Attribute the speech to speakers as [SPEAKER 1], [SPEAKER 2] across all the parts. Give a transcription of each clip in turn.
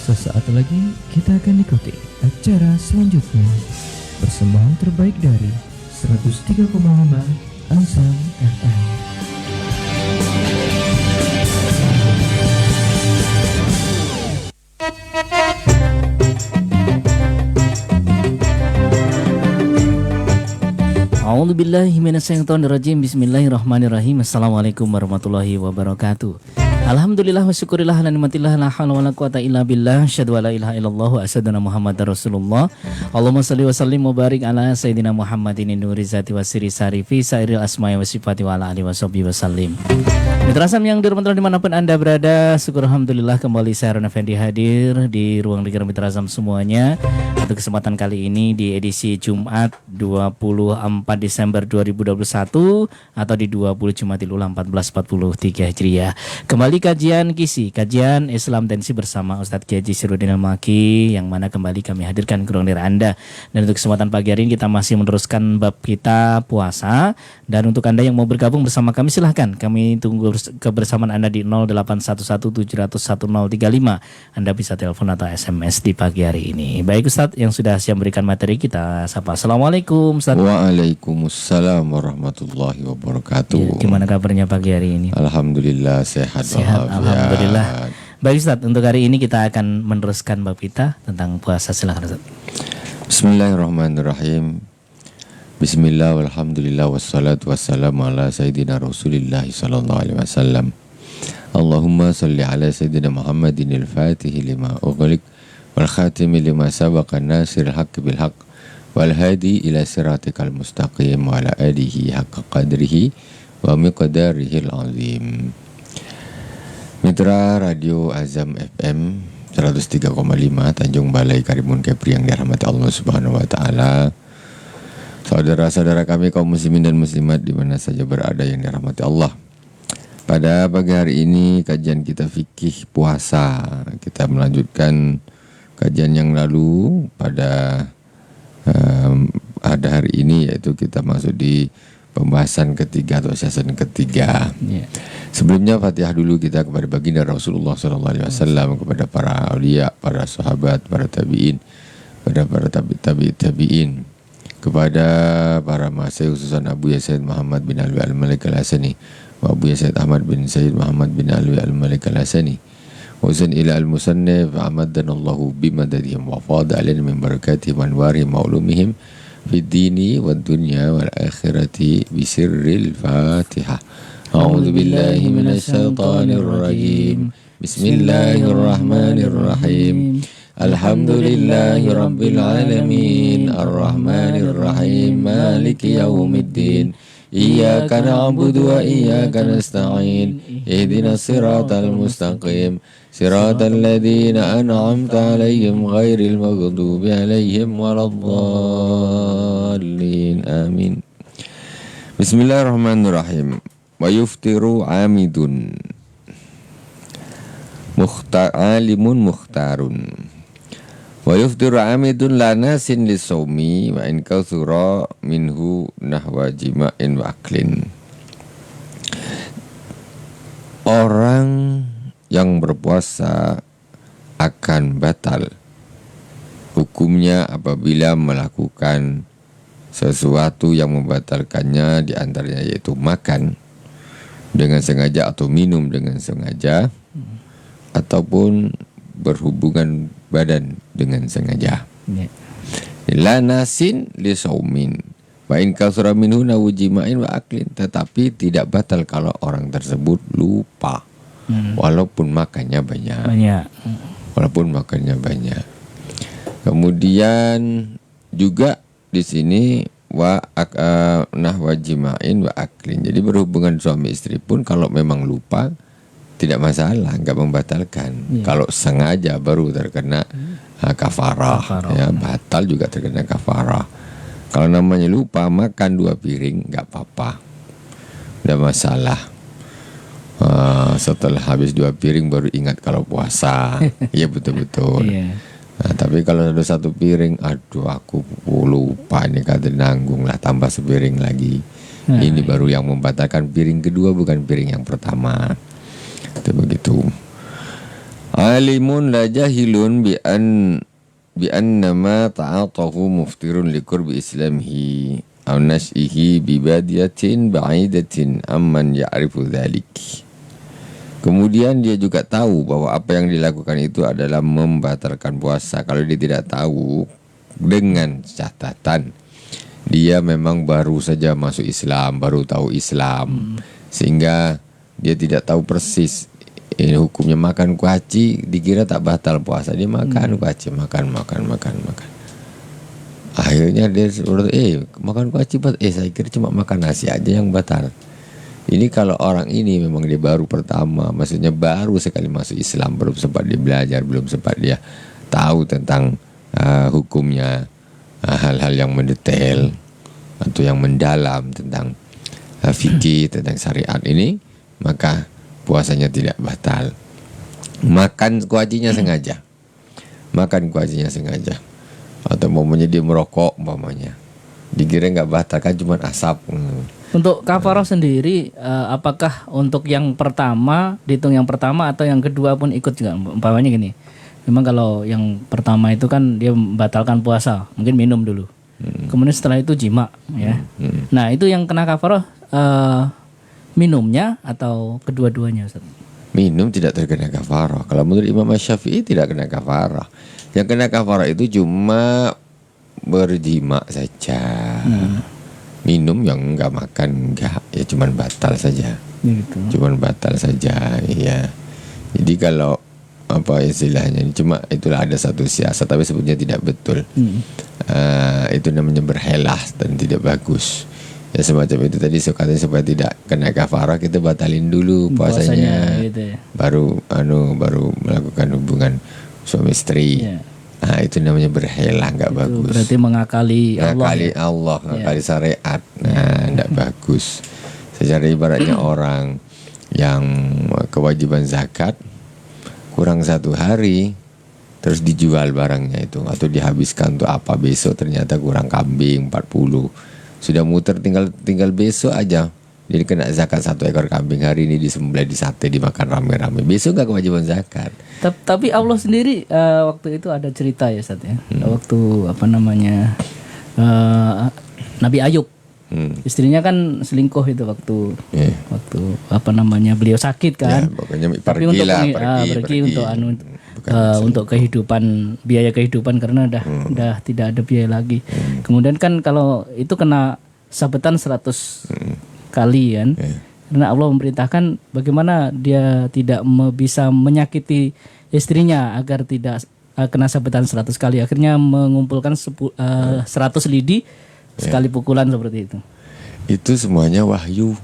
[SPEAKER 1] Sesaat lagi kita akan ikuti acara selanjutnya. Persembahan terbaik dari 103,5 Azam FM. A'udzubillahi minasyaitonirrajim. Bismillahirrahmanirrahim. Assalamualaikum warahmatullahi wabarakatuh. Alhamdulillah wa syukurillah ala nimatillah la haula wala quwata illa billah. Asyhadu an la ilaha illallah wa asyhadu anna Muhammadar Rasulullah. Allahumma shalli wa sallim wa barik ala sayyidina Muhammadin nuri zati wa siri sarifi sairil asma'i wa sifati wa ala alihi washabbihi wasallim. Mitra Azam yang dirahmati dimanapun Anda berada, syukur alhamdulillah kembali saya Ron Effendi hadir di ruang dengar Mitra Azam semuanya. Untuk kesempatan kali ini di edisi Jumat 24 Desember 2021 atau di 20 Jumadil Ula 1443 Hijriah. Kembali kajian KISI, kajian Islam Tensi bersama Ustadz Kiai Haji Sirudin Al-Maki, yang mana kembali kami hadirkan ke ruang dengar Anda. Dan untuk kesempatan pagi hari ini kita masih meneruskan bab kita puasa. Dan untuk Anda yang mau bergabung bersama kami silahkan, kami tunggu kebersamaan Anda di 0811701035. Anda bisa telepon atau SMS di pagi hari ini. Baik Ustadz, yang sudah siap memberikan materi kita sapa. Assalamualaikum Ustadz.
[SPEAKER 2] Waalaikumsalam warahmatullahi wabarakatuh.
[SPEAKER 1] Ya, gimana kabarnya pagi hari ini?
[SPEAKER 2] Alhamdulillah sehat
[SPEAKER 1] alhamdulillah. Baik Ustadz, untuk hari ini kita akan meneruskan bab kita tentang puasa. Silakan Ustadz.
[SPEAKER 2] Bismillahirrahmanirrahim. Bismillah walhamdulillah wassalatu wassalamu ala sayyidina Rasulillah sallallahu alaihi wasallam. Allahumma salli ala sayyidina Muhammadin al-Fatihi lima ughliq wal khatimi lima sabaqa nasiril haqqi bil haqq wal hadi ila siratikal mustaqim wa ala alihi haqqa qadrihi wa miqdarihil azim. Mitra Radio Azam FM 103,5 Tanjung Balai Karimun Kepri yang dirahmati Allah Subhanahu wa taala. Saudara-saudara kami kaum muslimin dan muslimat di mana saja berada yang dirahmati Allah. Pada pagi hari ini kajian kita fikih puasa. Kita melanjutkan kajian yang lalu pada hari ini, yaitu kita masuk di pembahasan ketiga atau season ketiga. Sebelumnya Fatihah dulu kita kepada baginda Rasulullah SAW, kepada para aulia, para sahabat, para tabi'in, kepada para tabi'in, kepada para masyayikh khususan Abu Sayyid Muhammad bin Alwi Al-Malik Al-Hasani wa Abu Sayyid Ahmad bin Sayyid Muhammad bin Alwi Al-Malik Al-Hasani wa usan ila al-musannif amaddanallahu bimadadihim wa fada alaina min barakatihim wa anwarihim wa ulumihim fid dini wad dunya wal akhirati bisirril Fatihah. A'udzu billahi minasy syaithanir rajim. Bismillahirrahmanirrahim. Alhamdulillahi rabbil alamin, arrahmanir rahim, maliki yaumiddin. Iyyaka na'budu wa iyyaka nasta'in. Ihdinas siratal mustaqim, siratal ladzina an'amta 'alaihim ghairil maghdubi 'alaihim waladdallin. Amin. Bismillahirrahmanirrahim. Wa yuftiru 'amidun alimun mukhtarun. Wa yuftiru amidun lanasin lisawmi wa in kathura minhu nahwa jima'in wa aklin. Orang yang berpuasa akan batal hukumnya apabila melakukan sesuatu yang membatalkannya, di antaranya yaitu makan dengan sengaja atau minum dengan sengaja, ataupun berhubungan badan dengan sengaja. La nasin li saumin wa in kasra minhu nawjimain wa aklin. Tetapi tidak batal kalau orang tersebut lupa, walaupun makannya banyak. Walaupun makannya banyak. Kemudian juga di sini nahwa jimain wa aklin. Jadi berhubungan suami istri pun kalau memang lupa tidak masalah, enggak membatalkan. Kalau sengaja baru terkena kafarah. Ya, batal juga terkena kafarah. Kalau namanya lupa makan 2 piring enggak apa-apa, enggak masalah. Setelah habis 2 piring baru ingat kalau puasa. Iya betul-betul. Nah, tapi kalau ada satu piring, aduh aku lupa ini kata nanggung lah, tambah sepiring lagi.
[SPEAKER 1] Nah,
[SPEAKER 2] Ini baru yang membatalkan piring kedua, bukan piring yang pertama. Itu begitu. Alimun la jahilun bi anna ma ta'atahu muftirun li qurbi islamihi aw nas'ihi bi badiyatin ba'idatin amman ya'rifu dzalik. Kemudian dia juga tahu bahwa apa yang dilakukan itu adalah membatalkan puasa. Kalau dia tidak tahu, dengan catatan dia memang baru saja masuk Islam, baru tahu Islam, sehingga dia tidak tahu persis ini hukumnya. Makan kuaci dikira tak batal puasa, dia makan kuaci, makan. Akhirnya dia makan kuaci saya kira cuma makan nasi aja yang batal. Ini kalau orang ini memang dia baru pertama, maksudnya baru sekali masuk Islam, belum sempat dia belajar, belum sempat dia tahu tentang hukumnya, hal-hal yang mendetail atau yang mendalam tentang fikih, tentang syariat ini, maka puasanya tidak batal. Makan kuacinya sengaja, atau umpamanya dia merokok, umpamanya dikira nggak batal kan cuma asap.
[SPEAKER 1] Untuk kafarah sendiri, apakah untuk yang pertama dihitung yang pertama atau yang kedua pun ikut juga? Umpamanya gini, memang kalau yang pertama itu kan dia membatalkan puasa, mungkin minum dulu, kemudian setelah itu jima, ya. Nah itu yang kena kafarah minumnya atau kedua-duanya, Ustaz?
[SPEAKER 2] Minum tidak terkena kafarah. Kalau menurut Imam Syafi'i tidak kena kafarah. Yang kena kafarah itu cuma berjima saja. Minum yang enggak, makan enggak, ya cuman batal saja.
[SPEAKER 1] Gitu.
[SPEAKER 2] Cuman batal saja, iya. Jadi kalau apa istilahnya, cuma itulah ada satu siasat tapi sebetulnya tidak betul. Itu namanya berhelah dan tidak bagus. Ya semacam itu tadi katanya supaya tidak kena kafarah kita batalin dulu puasanya gitu ya. Baru melakukan hubungan suami istri. Yeah. Nah itu namanya berhelah, nggak bagus.
[SPEAKER 1] Berarti mengakali Allah.
[SPEAKER 2] Mengakali syariat. Nah, nggak bagus. Secara ibaratnya orang yang kewajiban zakat kurang 1 hari, terus dijual barangnya itu atau dihabiskan untuk apa, besok ternyata kurang kambing 40, sudah muter tinggal besok aja. Jadi kena zakat 1 ekor kambing, hari ini disembelih, di sate, dimakan rame-rame. Besok nggak kewajiban zakat.
[SPEAKER 1] Tapi Allah sendiri waktu itu ada cerita ya Ustaz ya. Waktu Nabi Ayub, istrinya kan selingkuh itu waktu beliau sakit kan.
[SPEAKER 2] Pokoknya
[SPEAKER 1] tapi pergi untuk kehidupan, biaya kehidupan karena udah tidak ada biaya lagi. Kemudian kan kalau itu kena sabetan 100 kali kan. Karena Allah memerintahkan bagaimana dia tidak bisa menyakiti istrinya agar tidak kena sabetan 100 kali. Akhirnya mengumpulkan 100 lidi sekali pukulan seperti itu.
[SPEAKER 2] Itu semuanya wahyu.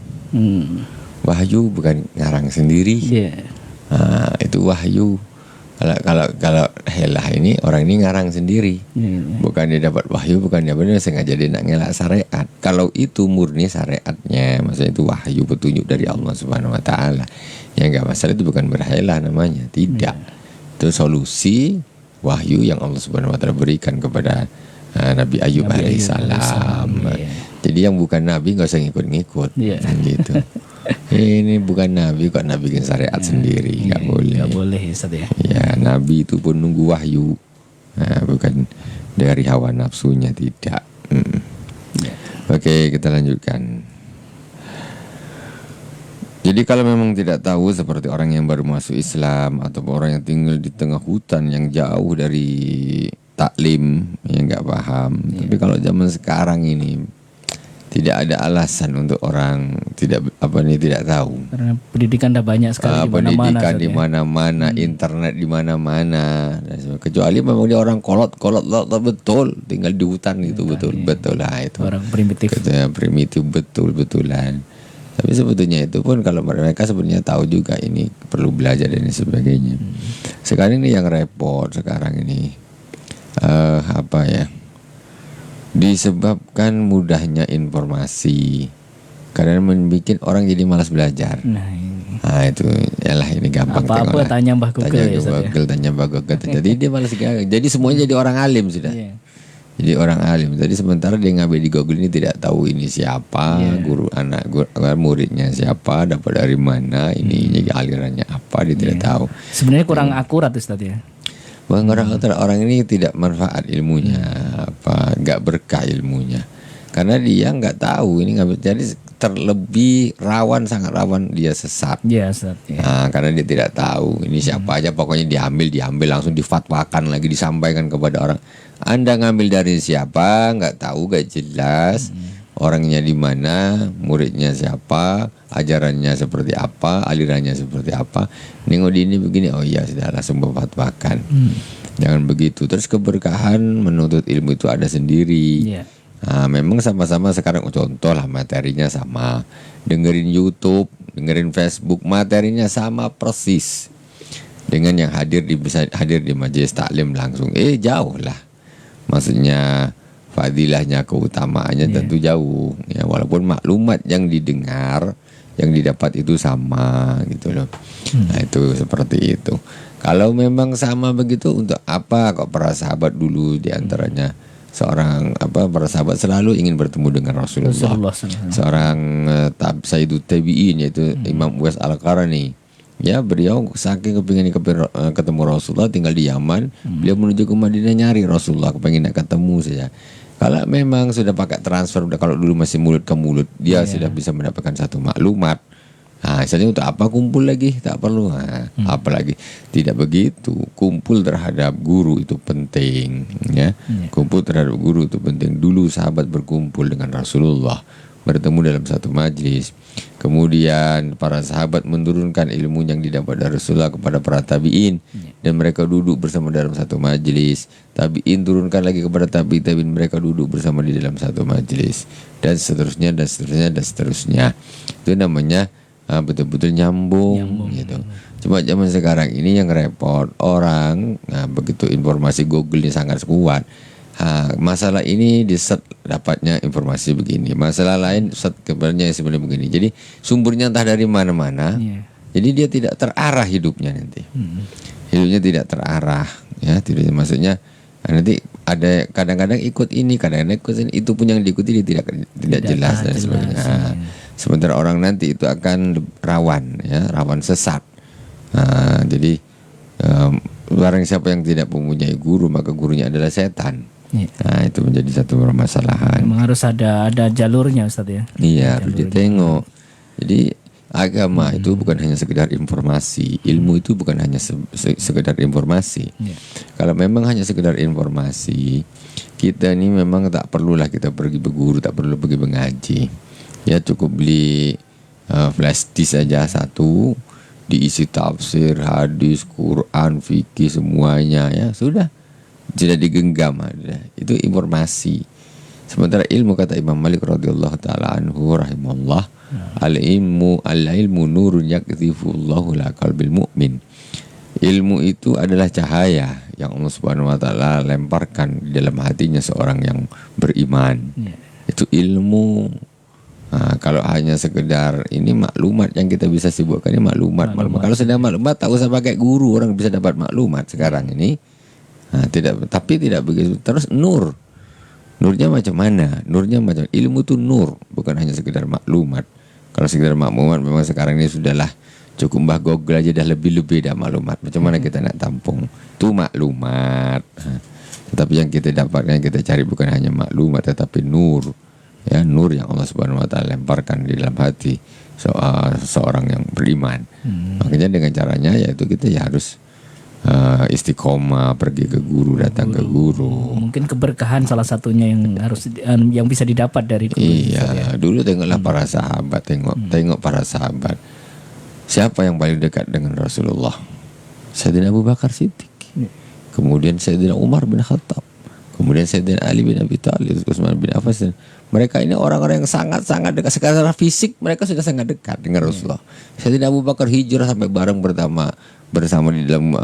[SPEAKER 2] Wahyu bukan ngarang sendiri. Itu wahyu. Kalau helah ini orang ini ngarang sendiri. Bukan dia dapat wahyu, bukan dia benar sengaja dia nak ngelak syariat. Kalau itu murni syariatnya, maksudnya itu wahyu, petunjuk dari Allah Subhanahu wa taala. Ya enggak masalah, itu bukan berhelah namanya, tidak. Itu solusi wahyu yang Allah Subhanahu wa taala berikan kepada Nabi Ayub alaihissalam. Jadi yang bukan nabi enggak usah ngikut-ngikut. Gitu. Ini bukan nabi kok nabi bikin syariat sendiri, nggak boleh.
[SPEAKER 1] Nggak boleh Ustaz ya.
[SPEAKER 2] Ya nabi itu pun nunggu wahyu, bukan dari hawa nafsunya, tidak. Oke, kita lanjutkan. Jadi kalau memang tidak tahu, seperti orang yang baru masuk Islam atau orang yang tinggal di tengah hutan yang jauh dari taklim, yang nggak paham. Tapi kalau zaman sekarang ini tidak ada alasan untuk orang tidak tahu. Karena
[SPEAKER 1] pendidikan dah banyak sekali
[SPEAKER 2] pendidikan di mana-mana, internet di mana-mana. Kecuali memang dia orang kolot betul, tinggal di hutan itu betul lah itu.
[SPEAKER 1] Orang primitif.
[SPEAKER 2] Primitif betul-betulan. Tapi sebetulnya itu pun kalau mereka sebenarnya tahu juga ini perlu belajar dan sebagainya. Sekarang ini yang repot sekarang ini disebabkan mudahnya informasi, karena membuat orang jadi malas belajar. Nah itu, yalah ini gampang.
[SPEAKER 1] Apa-apa tanya Mbah Google
[SPEAKER 2] tanya
[SPEAKER 1] ya, Ustaz, ya.
[SPEAKER 2] Google, tanya Mbah Google. Jadi dia malas gagal. Jadi semuanya jadi orang alim sudah.
[SPEAKER 1] Iya.
[SPEAKER 2] Jadi orang alim. Jadi sementara dia ngambil di Google ini tidak tahu ini siapa, guru muridnya siapa, dapat dari mana, ini alirannya apa, dia tidak tahu.
[SPEAKER 1] Sebenarnya kurang akurat Ustaz ya.
[SPEAKER 2] Bahkan orang ini tidak manfaat ilmunya, nggak berkah ilmunya, karena dia nggak tahu ini ngambil. Jadi terlebih sangat rawan dia sesat.
[SPEAKER 1] Iya, Ustaz. Ya.
[SPEAKER 2] Nah, karena dia tidak tahu ini siapa aja, pokoknya diambil langsung difatwakan lagi, disampaikan kepada orang. Anda ngambil dari siapa? Nggak tahu, nggak jelas. Orangnya di mana, muridnya siapa, ajarannya seperti apa, alirannya seperti apa. Nengok di ini begini, oh iya sudah langsung memfatwakan. Jangan begitu. Terus keberkahan menuntut ilmu itu ada sendiri.
[SPEAKER 1] Iya.
[SPEAKER 2] Nah, memang sama-sama sekarang contoh lah materinya sama. Dengerin YouTube, dengerin Facebook, materinya sama persis dengan yang hadir di majelis taklim langsung. Jauh lah. Maksudnya fadilahnya, keutamaannya tentu jauh. Ya, walaupun maklumat yang didengar, yang didapat itu sama gitu loh. Nah, itu seperti itu. Kalau memang sama begitu, untuk apa kok para sahabat dulu diantaranya para sahabat selalu ingin bertemu dengan Rasulullah. Seorang Sayyidut Tabi'in yaitu Imam Uwais Al-Qarni. Ya, beliau saking kepingin ketemu Rasulullah, tinggal di Yaman. Beliau menuju ke Madinah nyari Rasulullah, kepingin ketemu saja. Kalau memang sudah pakai transfer, kalau dulu masih mulut ke mulut, dia sudah bisa mendapatkan satu maklumat. Nah, misalnya untuk apa kumpul lagi? Tak perlu. Nah, apalagi tidak begitu. Kumpul terhadap guru itu penting, ya. Kumpul terhadap guru itu penting. Dulu sahabat berkumpul dengan Rasulullah, bertemu dalam satu majlis. Kemudian para sahabat menurunkan ilmu yang didapat dari Rasulullah kepada para tabi'in, dan mereka duduk bersama dalam satu majlis. Tabi'in turunkan lagi kepada tabi'in, mereka duduk bersama di dalam satu majlis, dan seterusnya dan seterusnya dan seterusnya. Itu namanya betul-betul nyambung gitu. Cuma zaman sekarang ini yang repot orang, begitu informasi Google ini sangat kuat. Masalah ini dapatnya informasi begini, masalah lain kabarnya sebenarnya begini. Jadi sumbernya entah dari mana-mana. Jadi dia tidak terarah hidupnya nanti. Hidupnya tidak terarah, ya. Tidak, maksudnya nanti ada kadang-kadang ikut ini, kadang-kadang ikut ini, itu pun yang diikuti dia tidak jelas dan sebagainya. Sementara orang nanti itu akan rawan sesat. Jadi barang siapa yang tidak mempunyai guru, maka gurunya adalah setan. Nah, itu menjadi satu permasalahan.
[SPEAKER 1] Memang harus ada jalurnya, Ustaz ya.
[SPEAKER 2] Iya, harus ditengok. Jadi agama itu bukan hanya sekedar informasi, ilmu itu bukan hanya sekedar informasi. Kalau memang hanya sekedar informasi, kita ini memang tak perlulah kita pergi berguru, tak perlu pergi mengaji. Ya, cukup beli flash disk saja satu, diisi tafsir, hadis, Quran, fikih semuanya, ya sudah digenggam ada. Itu informasi. Sementara ilmu, kata Imam Malik radhiyallahu taala anhu rahimahullah, al-ilmu nurun yakzifu Allahu la qalbil mu'min. Ilmu itu adalah cahaya yang Allah Subhanahu wa taala lemparkan di dalam hatinya seorang yang beriman. Itu ilmu. Kalau hanya sekedar ini maklumat yang kita bisa sibukkan, ini maklumat. Kalau sudah maklumat, tak usah pakai guru, orang bisa dapat maklumat sekarang ini. Tapi tidak begitu. Terus nurnya macam mana? Nurnya macam ilmu itu nur, bukan hanya sekedar maklumat. Kalau sekedar maklumat memang sekarang ini sudahlah cukup Mbah Google aja dah lebih-lebih dah maklumat. Macam mana kita nak tampung? Itu maklumat. Tetapi yang kita dapatkan, yang kita cari bukan hanya maklumat, tetapi nur. Ya, nur yang Allah Subhanahu wa taala lemparkan di dalam hati seorang yang beriman. Makanya dengan caranya yaitu kita ya harus istiqomah, pergi ke guru, datang ke guru.
[SPEAKER 1] Mungkin keberkahan salah satunya yang bisa didapat dari guru.
[SPEAKER 2] Iya, dulu tengoklah para sahabat, tengok para sahabat. Siapa yang paling dekat dengan Rasulullah? Sayyidina Abu Bakar Siddiq. Kemudian Sayyidina Umar bin Khattab. Kemudian Sayyidina Ali bin Abi Thalib, Utsman bin Affan. Mereka ini orang-orang yang sangat-sangat dekat. Secara fisik mereka sudah sangat dekat dengan Rasulullah. Sayyidina Abu Bakar hijrah sampai bareng bersama di dalam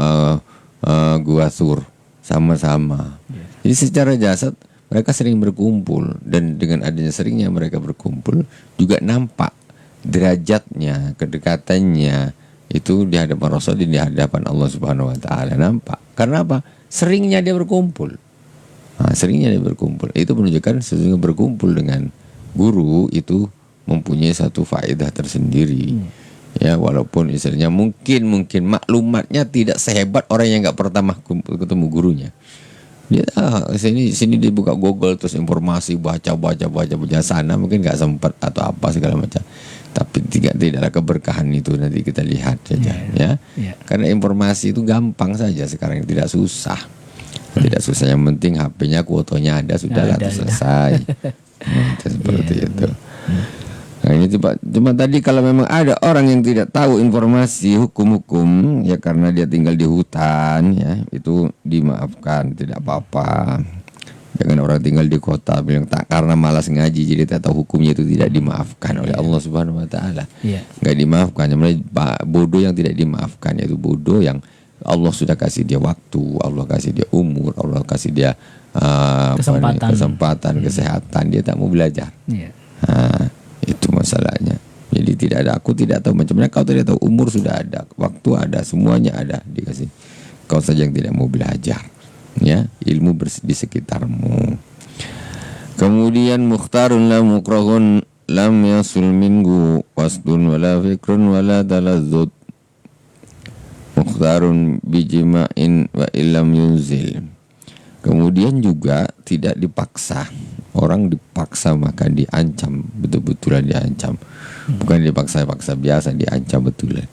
[SPEAKER 2] Gua Sur sama-sama. Jadi secara jasad mereka sering berkumpul, dan dengan adanya seringnya mereka berkumpul juga nampak derajatnya, kedekatannya itu di hadapan Rasul dan di hadapan Allah Subhanahu wa taala. Nampak? Karena apa? Seringnya dia berkumpul. Seringnya dia berkumpul. Itu menunjukkan sesungguhnya berkumpul dengan guru itu mempunyai satu faedah tersendiri. Ya, walaupun istilahnya mungkin maklumatnya tidak sehebat orang yang nggak pertama ketemu gurunya. Dia sini dibuka Google terus informasi baca sana mungkin nggak sempat atau apa segala macam. Tapi tidaklah keberkahan itu nanti kita lihat saja ya. Karena informasi itu gampang saja sekarang, tidak susah. Tidak susah, yang penting HP-nya kuotanya ada, sudahlah selesai. Seperti itu. Nah, ini cuma tadi kalau memang ada orang yang tidak tahu informasi hukum-hukum ya karena dia tinggal di hutan ya, itu dimaafkan, tidak apa-apa. Jangan orang tinggal di kota bilang tak karena malas ngaji jadi tak tahu hukumnya, itu tidak dimaafkan oleh Allah Subhanahu wa taala. Enggak dimaafkan. Bodoh yang tidak dimaafkan, yaitu bodoh yang Allah sudah kasih dia waktu, Allah kasih dia umur, Allah kasih dia kesempatan, kesehatan, dia tak mau belajar. Itu masalahnya. Jadi tidak ada, aku tidak tahu macam mana, kau tidak tahu, umur sudah ada, waktu ada, semuanya ada dikasih. Kau saja yang tidak mau belajar. Ya, ilmu di sekitarmu. Kemudian mukhtarun la mukrahun lam yasul minhu qasdun wala fikrun wala talazzud. Mukhtarun bijima'in wa illam yunzil. Kemudian juga tidak dipaksa. Orang dipaksa maka diancam, betul-betulan diancam. Bukan dipaksa-paksa biasa, diancam betulan.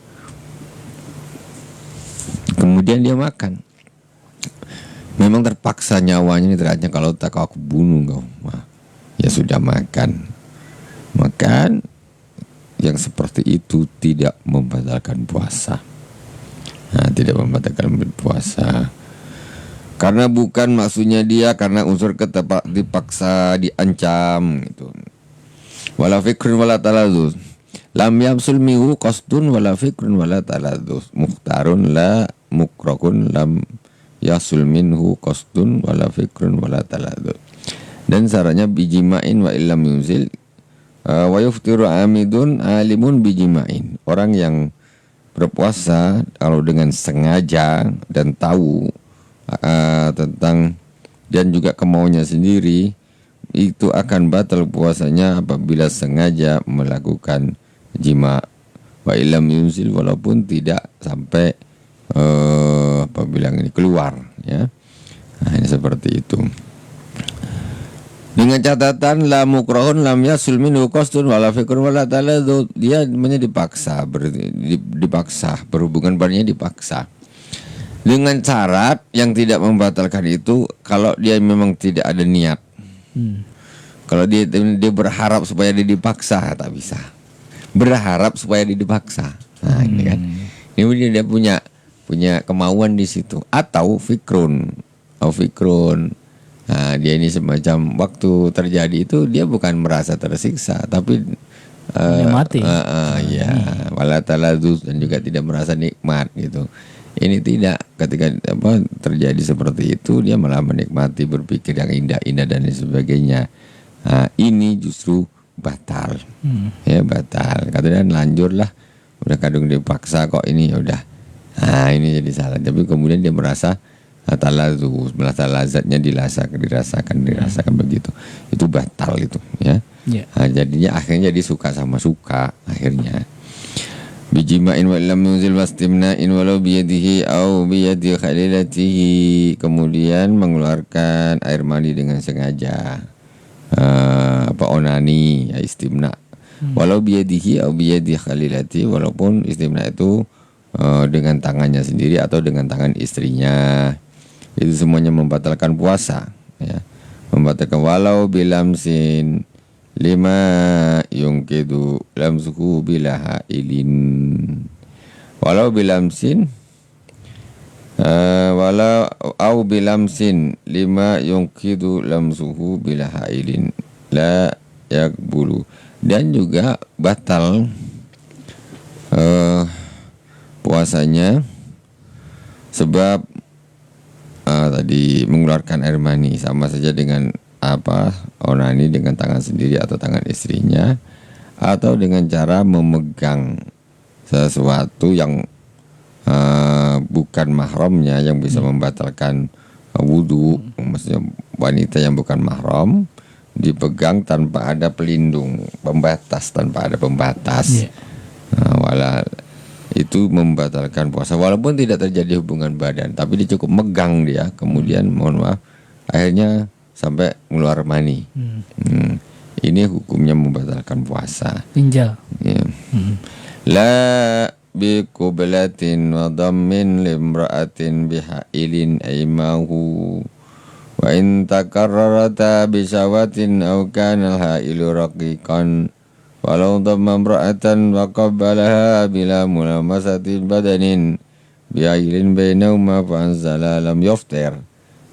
[SPEAKER 2] Kemudian dia makan. Memang terpaksa nyawanya ini terancam, kalau tak aku bunuh kau. Ya sudah makan. Makan yang seperti itu tidak membatalkan puasa. Tidak membatalkan puasa. Karena bukan maksudnya dia karena unsur dipaksa, diancam gitu. Wala fikrun wala taladzus. Lam yamsul mihu qasdun wala fikrun wala taladzus. Mukhtarun la mukrahun lam yasul minhu qasdun wala fikrun wala taladzus. Dan syaratnya bijima'in wa illam yunzil wa yuftiru amidun alimun bijima'in. Orang yang berpuasa kalau dengan sengaja dan tahu tentang dan juga kemauannya sendiri, itu akan batal puasanya apabila sengaja melakukan jima wa illam yunzil, walaupun tidak sampai apabila ini keluar ya. Ini seperti itu. Dengan catatan la mukrahun lam yasul minhu qasdun wala fikrun wala taladzu. Dia dipaksa, dipaksa, berhubungan padanya dipaksa. Dengan syarat yang tidak membatalkan itu kalau dia memang tidak ada niat. Kalau dia berharap supaya dia dipaksa, tak bisa. Berharap supaya dia dipaksa. Nah, ini kan. Ini dia punya kemauan di situ, atau fikrun. Nah, dia ini semacam waktu terjadi itu dia bukan merasa tersiksa, tapi
[SPEAKER 1] mati.
[SPEAKER 2] Ya, wala taladzus, dan juga tidak merasa nikmat gitu. Ini tidak, ketika terjadi seperti itu dia malah menikmati, berpikir yang indah-indah dan sebagainya. Ini justru batal. Ya, batal. Katanya lanjutlah, udah kadung dipaksa kok ini ya udah. Ini jadi salah. Tapi kemudian dia merasa taladzus, merasa lazatnya dirasakan begitu. Itu batal itu, ya. Jadinya akhirnya jadi suka sama suka akhirnya. Bijima'in wa lam yunzil wastimna'in walau biyadihi au biyadi khalilatihi. Kemudian mengeluarkan air mani dengan sengaja, onani, ya istimna. Walau biyadihi au biyadi khalilatihi, walaupun istimna itu dengan tangannya sendiri atau dengan tangan istrinya. Itu semuanya membatalkan puasa ya. Membatalkan walau bilamsin lima yungkidu lamsuhu bila hailin. Walau bilamsin walau au bilamsin lima yungkidu lamsuhu bila hailin la yakbulu. Dan juga batal puasanya sebab tadi mengeluarkan air mani, sama saja dengan onani dengan tangan sendiri atau tangan istrinya, atau dengan cara memegang sesuatu yang bukan mahramnya yang bisa membatalkan wudhu, maksudnya wanita yang bukan mahram dipegang tanpa ada pelindung, tanpa ada pembatas. Wala itu membatalkan puasa walaupun tidak terjadi hubungan badan, tapi dia cukup megang dia, kemudian mohon maaf akhirnya sampai keluar mani. Ini hukumnya membatalkan puasa.
[SPEAKER 1] Pinjal.
[SPEAKER 2] Ya. La bi qublatin wa dhammin limra'atin bihailin aimahu wa in takarrarata bi sawatin aw kana al-hailu raqiqan walau dhamma imra'atan wa qabbalaha bila mulamasati badanin bihailin bainahuma fa anzala lam yuftir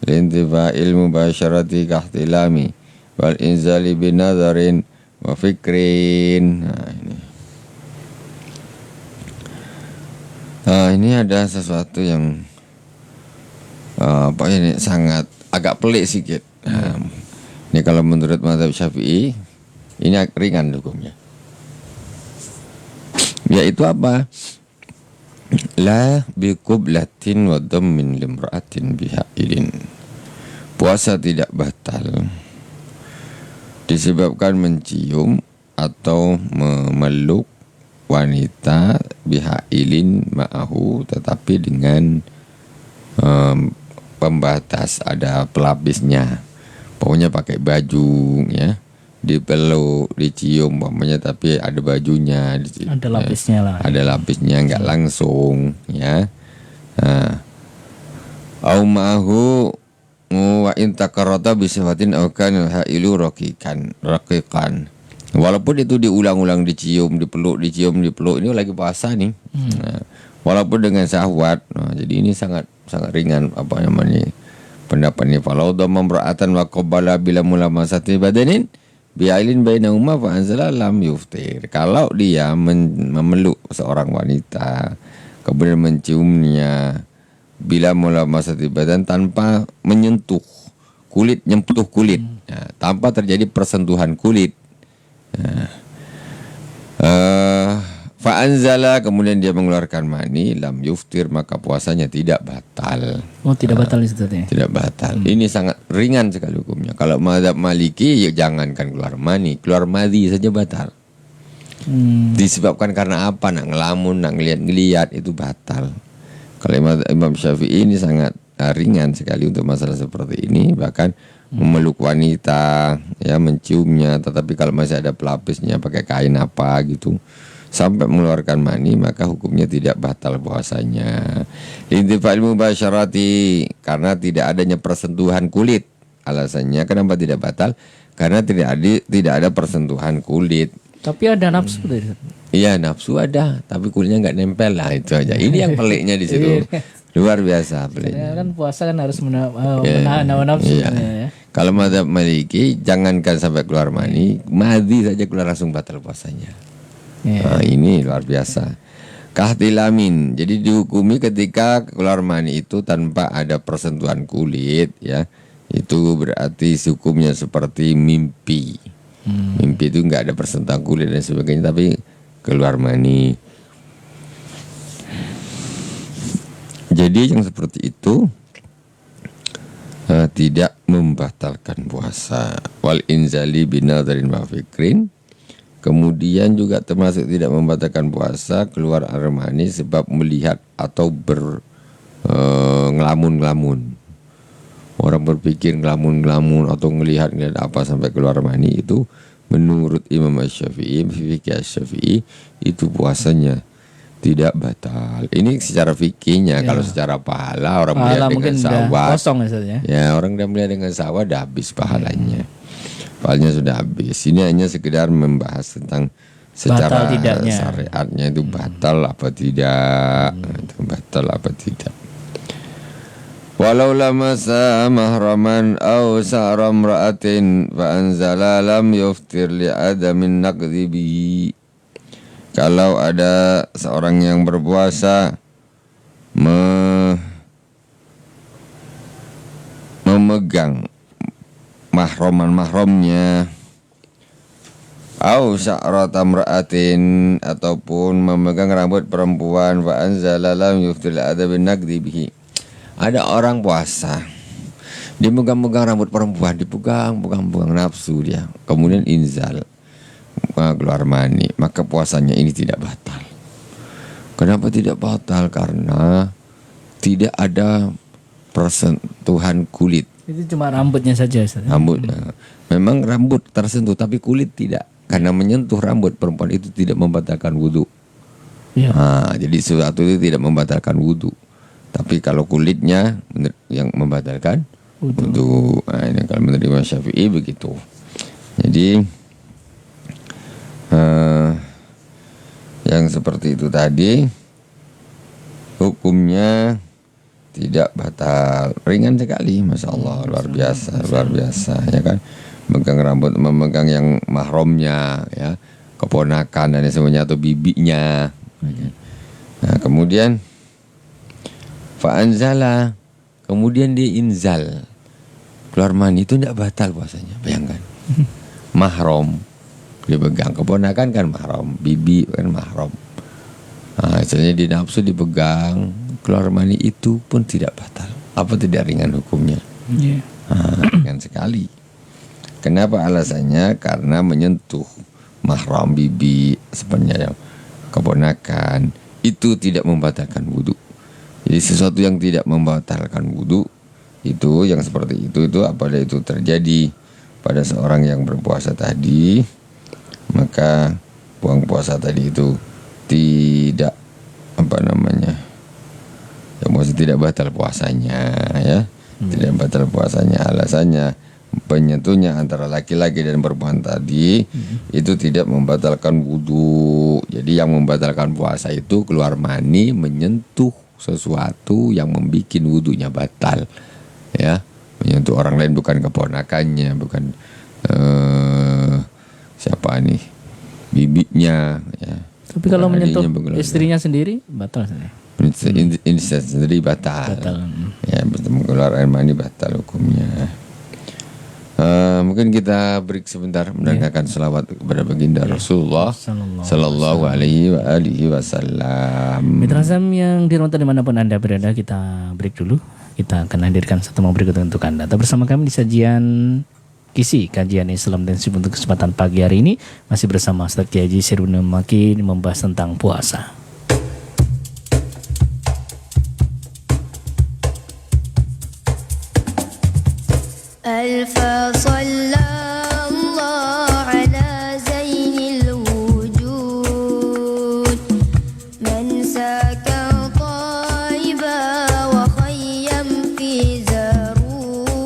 [SPEAKER 2] lintifa'il mubasharati kahtilami wal inzali binadharin wa fikrin. Ini ada sesuatu yang ini sangat agak pelik sedikit. Ini kalau menurut mazhab Syafi'i ini ringan hukumnya. Yaitu apa? La biqublatin wa dhammin limra'atin bihailin. Puasa tidak batal disebabkan mencium atau memeluk wanita bihailin ma'ahu, tetapi dengan pembatas, ada pelapisnya. Pokoknya pakai baju ya, dipeluk, dicium umpamanya, tapi ada bajunya,
[SPEAKER 1] ada lapisnya lah.
[SPEAKER 2] Ada lapisnya, enggak langsung ya. Au ma'ahu wa in takarrata bi sifatin aw kana hailu raqiqan. Walaupun itu diulang-ulang, dicium, dipeluk, ini lagi puasa nih. Walaupun dengan syahwat. Jadi ini sangat ringan pendapat ini. Falau dhamma imra'atan wa qabbala bila mulamasati badanin bi'ailin bainahuma fa anzala lam yuftir. Kalau dia memeluk seorang wanita kemudian menciumnya bila mulamasati badan tanpa menyentuh kulit, tanpa terjadi persentuhan kulit. Fa'anzala, kemudian dia mengeluarkan mani, lam yuftir, maka puasanya tidak batal.
[SPEAKER 1] Tidak batal itu ya? Tidak
[SPEAKER 2] batal. Ini sangat ringan sekali hukumnya. Kalau mazhab Maliki ya jangankan keluar mani, keluar madhi saja batal. Disebabkan karena apa? Nak ngelamun, nak ngeliat itu batal. Kalau Imam Syafi'i ini sangat ringan sekali untuk masalah seperti ini. Bahkan memeluk wanita, ya menciumnya, tetapi kalau masih ada pelapisnya, pakai kain apa gitu, sampai mengeluarkan mani, maka hukumnya tidak batal puasanya. Intifa'il mubasyarati, karena tidak adanya persentuhan kulit. Alasannya kenapa tidak batal? Karena tidak ada persentuhan kulit.
[SPEAKER 1] Tapi ada nafsu tadi.
[SPEAKER 2] Iya, nafsu ada, tapi kulitnya nggak nempel lah, itu aja. Ini yang peliknya di situ. Luar biasa peliknya.
[SPEAKER 1] Kan puasa kan harus menahan hawa nafsu. Ya.
[SPEAKER 2] Kalau mazhab Maliki jangankan sampai keluar mani, madhi saja keluar langsung batal puasanya. Ini luar biasa. Kahtilamin, jadi dihukumi ketika keluar mani itu tanpa ada persentuhan kulit, ya. Itu berarti hukumnya seperti mimpi. Mimpi itu nggak ada persentuhan kulit dan sebagainya, tapi keluar mani. Jadi yang seperti itu tidak membatalkan puasa. Wal inzali binadharin wa fikrin. Kemudian juga termasuk tidak membatalkan puasa keluar air mani sebab melihat atau ngelamun-ngelamun. Orang berpikir ngelamun-ngelamun atau ngelihat apa sampai keluar mani, itu menurut Imam Syafi'i, fikih Syafi'i, itu puasanya tidak batal. Ini secara fikihnya. Kalau secara pahala orang melihat dengan sawah ya, orang dia melihat dengan sawah dah habis pahalanya. Pahalanya sudah habis. Ini hanya sekedar membahas tentang secara syariatnya itu batal apa tidak. Itu batal apa tidak. Walau lamasa mahraman aw sa'ra imra'atin fa anzala lam yuftir li adamin naqdi bihi. Kalau ada seorang yang berpuasa memegang mahramnya Au sya'rata imra'atin, ataupun memegang rambut perempuan, fa anzala lam yuftil adab naqdi bihi. Ada orang puasa, dia megang-megang rambut perempuan, dipegang nafsu dia, kemudian inzal, keluar mani, maka puasanya ini tidak batal. Kenapa tidak batal? Karena tidak ada persentuhan kulit.
[SPEAKER 1] Itu cuma rambutnya saja, Ustaz.
[SPEAKER 2] Rambutnya memang rambut tersentuh tapi kulit tidak. Karena menyentuh rambut perempuan itu tidak membatalkan wudhu.
[SPEAKER 1] Ya.
[SPEAKER 2] Jadi sesuatu itu tidak membatalkan wudhu. Tapi kalau kulitnya yang membatalkan wudhu. Ini kalau menurut Imam Syafi'i begitu. Jadi yang seperti itu tadi hukumnya tidak batal, ringan sekali, masya Allah, luar biasa, ya kan? Memegang rambut, memegang yang mahramnya, ya, keponakan dan semuanya atau bibinya. Nah, kemudian fa'anzala, kemudian dia inzal, keluar mani, itu tidak batal puasanya. Bayangkan, mahram dipegang, keponakan kan mahram, bibi kan mahram. Nah, istilahnya di nafsu dipegang, keluar mani itu pun tidak batal. Apa tidak ringan hukumnya? Ringan sekali. Kenapa alasannya? Karena menyentuh mahram, bibi, sebenarnya keponakan, itu tidak membatalkan wudhu. Jadi sesuatu yang tidak membatalkan wudhu, itu yang seperti itu apabila itu terjadi pada seorang yang berpuasa tadi, maka buang puasa tadi itu tidak ya maksudnya tidak batal puasanya, ya. Tidak batal puasanya, alasannya penyentuhnya antara laki-laki dan perempuan tadi itu tidak membatalkan wudhu. Jadi yang membatalkan puasa itu keluar mani, menyentuh sesuatu yang membuat wudhunya batal, ya. Menyentuh orang lain, bukan keponakannya, bukan siapa nih, bibinya, ya.
[SPEAKER 1] Tapi kalau menyentuh istrinya sendiri batal saja.
[SPEAKER 2] Instan sendiri batal. Ya, mengeluarkan air mani batal hukumnya. Mungkin kita break sebentar mendengarkan selawat kepada baginda Rasulullah Sallallahu Alaihi Wasallam.
[SPEAKER 1] Mitra Azam yang dirahmati dimanapun Anda berada, kita break dulu. Kita akan hadirkan satu mau berikut untuk Anda. Tetap bersama kami di sajian Kisi Kajian Islam dan Sip untuk kesempatan pagi hari ini. Masih bersama Ustaz Kiai Haji Sirun Maki membahas tentang puasa.
[SPEAKER 3] Alfa sallallahu ala zainil wujud man saka taiba wa khayyam fi zarud.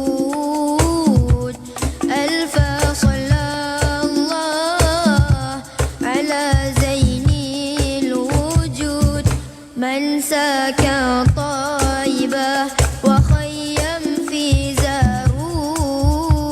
[SPEAKER 3] Alfa sallallahu ala zainil wujud man saka taiba wa khayyam fi zarud.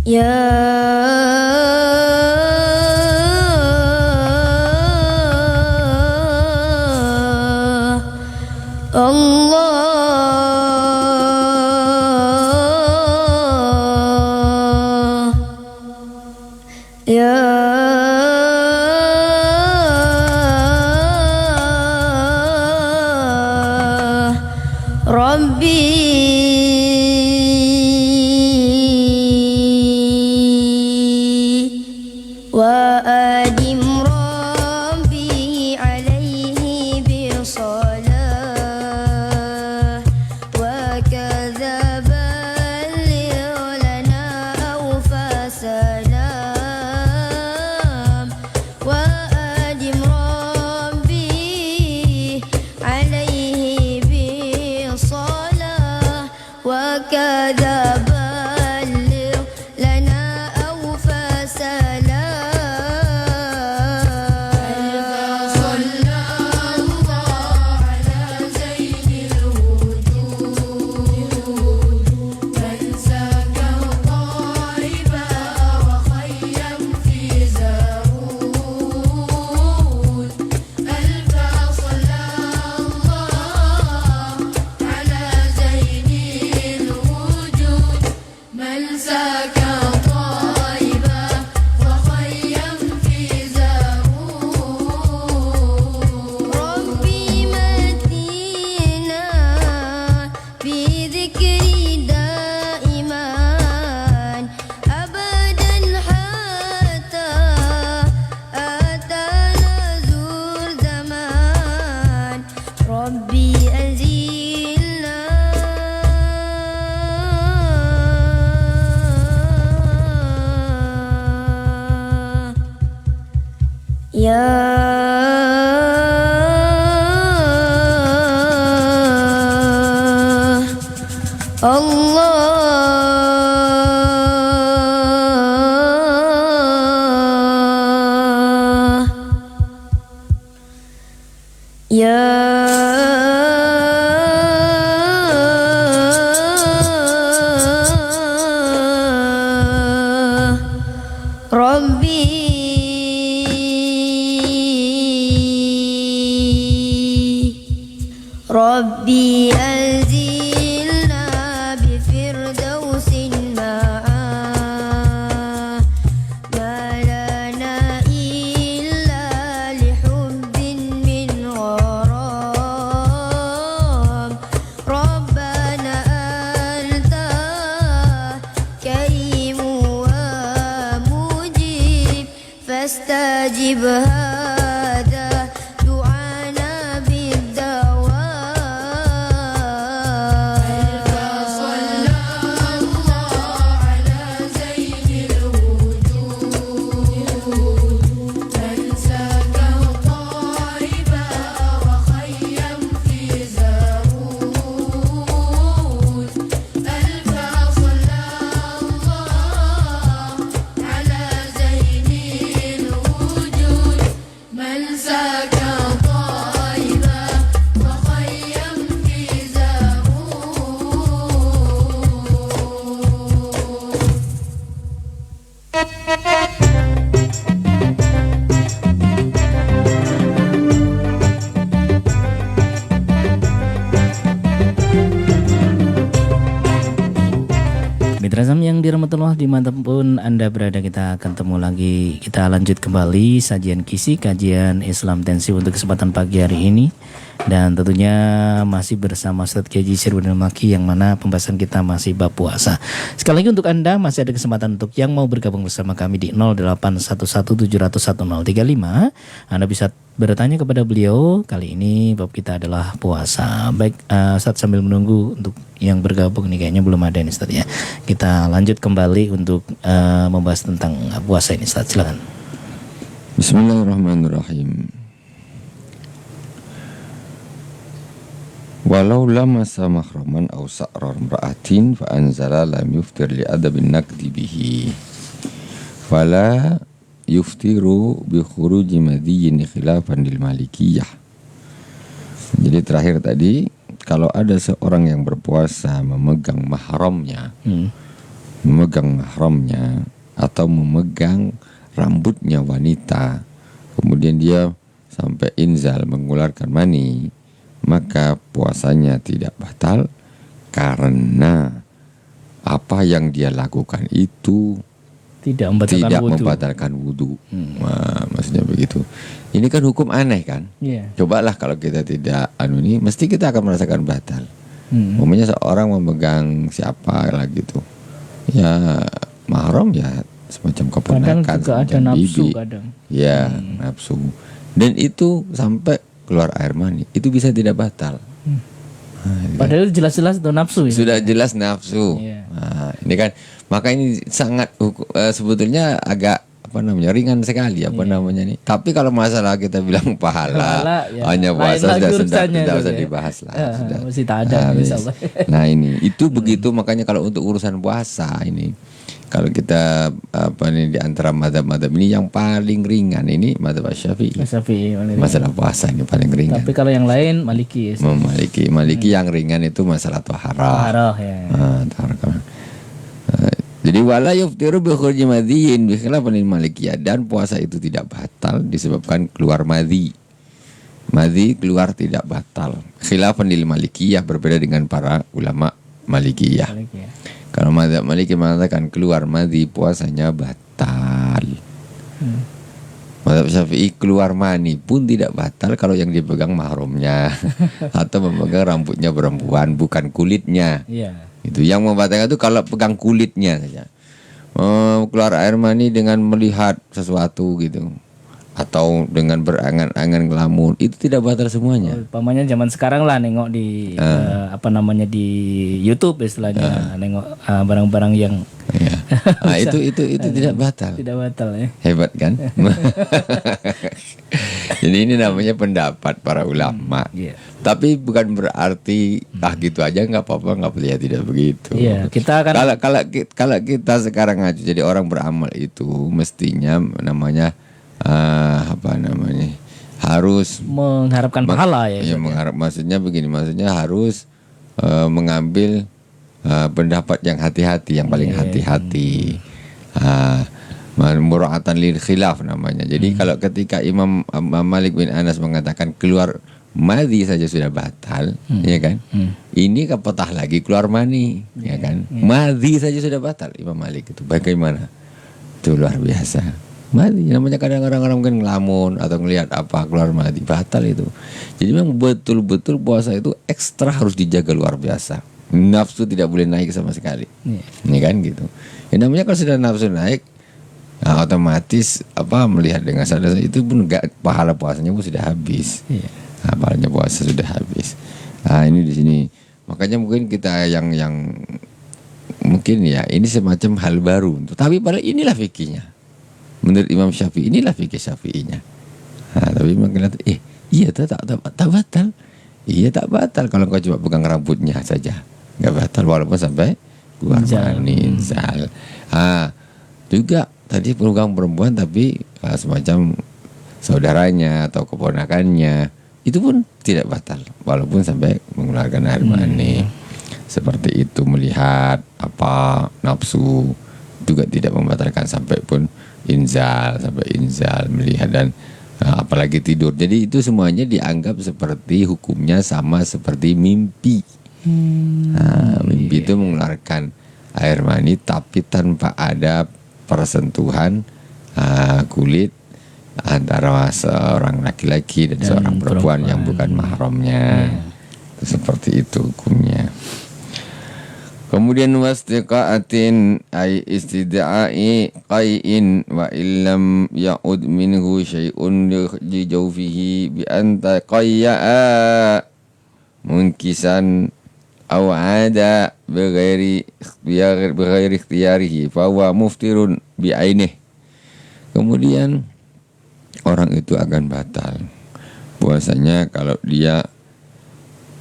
[SPEAKER 3] يا الله يا ربي وأدم ربي عليه بصلاة وكذا بلغ لنا أوفى سلام وأدم ربي عليه بصلاة وكذا بلغ لنا أوفى سلام صلى الله على زين الوجود من ساك الطيب وخيم في زهود ألف صلى الله على زين الوجود من ساك طيب وخيم في زهود ربي متينا بذكري دائما أبدا حتى أتانا زور زمان ربي أنزلنا يا الله يا ربي أنزلنا بفردوس معاه ما لنا إلا لحب من غرام ربنا أنت كريم ومجيب فاستجب هذا دعانا بالدوام صلى الله على زين الوجود من ساك الطيب وخيم في زهود ألف صلى الله على زين الوجود من ساك طيب وخيم في
[SPEAKER 1] Mitra Azam yang dirahmati Allah dimanapun Anda berada, kita akan ketemu lagi. Kita lanjut kembali sajian kisi kajian Islam Intensif untuk kesempatan pagi hari ini. Dan tentunya masih bersama Ustaz Kiai Syirwudin Maki, yang mana pembahasan kita masih bab puasa. Sekali lagi untuk Anda masih ada kesempatan untuk yang mau bergabung bersama kami di 0811701035. Anda bisa bertanya kepada beliau. Kali ini bab kita adalah puasa. Baik, Ustaz, sambil menunggu untuk yang bergabung nih, kayaknya belum ada nih Ustaz ya. Kita lanjut kembali untuk membahas tentang puasa ini, Ustaz. Silakan.
[SPEAKER 2] Bismillahirrahmanirrahim. Walau lamasa mahraman aw sa'rar imra'atin fa anzala lam yuftir li adabin naqdi bihi fala yuftiru bi khuruji madiyyin khilafan lil malikiyah. Jadi terakhir tadi, kalau ada seorang yang berpuasa memegang mahramnya, memegang mahramnya atau memegang rambutnya wanita, kemudian dia sampai inzal mengeluarkan mani, maka puasanya tidak batal karena apa yang dia lakukan itu
[SPEAKER 1] Tidak membatalkan
[SPEAKER 2] tidak
[SPEAKER 1] wudhu.
[SPEAKER 2] membatalkan wudhu. Nah, maksudnya begitu. Ini kan hukum aneh kan?
[SPEAKER 1] Iya.
[SPEAKER 2] Cobalah kalau kita tidak ini, mesti kita akan merasakan batal.
[SPEAKER 1] Hmm.
[SPEAKER 2] Umpamanya seorang memegang siapa lah gitu, ya mahram ya semacam
[SPEAKER 1] Kadang
[SPEAKER 2] keponakan,
[SPEAKER 1] juga ada
[SPEAKER 2] semacam
[SPEAKER 1] nafsu
[SPEAKER 2] bibi.
[SPEAKER 1] kadang.
[SPEAKER 2] Ya nafsu. Dan itu sampai keluar air mani, itu bisa tidak batal.
[SPEAKER 1] Padahal jelas-jelas itu nafsu ya.
[SPEAKER 2] Sudah jelas nafsu.
[SPEAKER 1] Iya.
[SPEAKER 2] Nah, ini kan maka ini sangat sebetulnya agak ringan sekali namanya nih. Tapi kalau masalah kita bilang pahala,
[SPEAKER 1] Pahala, ya.
[SPEAKER 2] hanya
[SPEAKER 1] Lain
[SPEAKER 2] puasa
[SPEAKER 1] lagi
[SPEAKER 2] sudah
[SPEAKER 1] urusannya
[SPEAKER 2] tidak
[SPEAKER 1] itu
[SPEAKER 2] usah
[SPEAKER 1] ya.
[SPEAKER 2] dibahas lah. Sudah.
[SPEAKER 1] Mesti tak ada
[SPEAKER 2] Habis.
[SPEAKER 1] insyaallah.
[SPEAKER 2] Nah ini itu begitu, makanya kalau untuk urusan puasa ini, kalau kita di antara mazhab-mazhab ini yang paling ringan ini mazhab Syafi'i.
[SPEAKER 1] Syafi'i.
[SPEAKER 2] Masalah puasa ini paling ringan.
[SPEAKER 1] Tapi kalau yang lain Maliki ya.
[SPEAKER 2] Maliki yang ringan itu masalah taharah.
[SPEAKER 1] Taharah ya.
[SPEAKER 2] Taharah. Jadi wala yuftiru bi khurji madhiyin bi khilafan Malikiyah, dan puasa itu tidak batal disebabkan keluar madhi. Madhi keluar tidak batal. Khilafan lil Malikiyah, berbeda dengan para ulama Malikiyah.
[SPEAKER 1] Maliki ya.
[SPEAKER 2] Kalau mazhab Maliki mengatakan keluar madhi puasanya batal. Mazhab Syafi'i keluar mani pun tidak batal kalau yang dipegang mahramnya atau memegang rambutnya perempuan, bukan kulitnya.
[SPEAKER 1] Iya.
[SPEAKER 2] Itu yang membatalkan itu kalau pegang kulitnya saja. Keluar air mani dengan melihat sesuatu gitu, atau dengan berangan-angan ngelamun, itu tidak batal semuanya.
[SPEAKER 1] Umpamanya zaman sekarang lah nengok di di YouTube istilahnya, nengok barang-barang yang
[SPEAKER 2] Ya. Nah, itu tidak batal.
[SPEAKER 1] tidak batal ya.
[SPEAKER 2] Hebat kan? Jadi ini namanya pendapat para ulama.
[SPEAKER 1] Iya.
[SPEAKER 2] Tapi bukan berarti gitu aja nggak apa-apa, nggak boleh, tidak begitu.
[SPEAKER 1] Iya, kita akan
[SPEAKER 2] Kalau kita sekarang aja jadi orang beramal itu mestinya namanya harus
[SPEAKER 1] mengharapkan pahala ya.
[SPEAKER 2] ya, mengharap, maksudnya begini, maksudnya harus mengambil pendapat yang hati-hati, yang paling hati-hati. Mura'atan lil khilaf namanya. Jadi kalau ketika Imam Malik bin Anas mengatakan keluar madhi saja sudah batal, ya kan? Ini kepetah lagi keluar mani, ya kan? Madhi saja sudah batal Imam Malik itu. Bagaimana? Itu luar biasa. Madhi namanya, kadang-kadang orang mungkin ngelamun atau ngelihat apa keluar madhi, batal itu. Jadi memang betul-betul puasa itu ekstra harus dijaga luar biasa. Nafsu tidak boleh naik sama sekali. Ini kan gitu. Ya, namanya kalau sudah nafsu naik, nah, otomatis melihat dengan sadar itu pun pahala puasanya pun sudah habis. Nah, pahalanya puasa sudah habis. Nah, ini di sini. Makanya mungkin kita yang mungkin ya ini semacam hal baru. Tapi padahal inilah fikihnya. Menurut Imam Syafi'i inilah fikih Syafi'inya. Nah, tapi mungkin iya tak batal. Iya tak batal kalau kau cuma pegang rambutnya saja. Enggak batal walaupun sampai keluar mani, inzal. Juga tadi pegang perempuan tapi semacam saudaranya atau keponakannya, itu pun tidak batal walaupun sampai mengeluarkan air mani. Seperti itu, melihat nafsu juga tidak membatalkan sampai pun inzal, melihat dan apalagi tidur. Jadi itu semuanya dianggap seperti hukumnya sama seperti mimpi. Mimpi itu mengeluarkan air mani tapi tanpa ada persentuhan kulit antara seorang laki-laki dan seorang perempuan yang bukan mahramnya. Seperti itu hukumnya. Kemudian wastiqaatin ay istidaa'i qai'in wa illam ya'ud minhu syai'un li jawfihi bi anta qayya'a munkisan aw 'ada bighairi ikhtiyarihi fa huwa muftirun bi ainihi. Kemudian orang itu akan batal puasanya kalau dia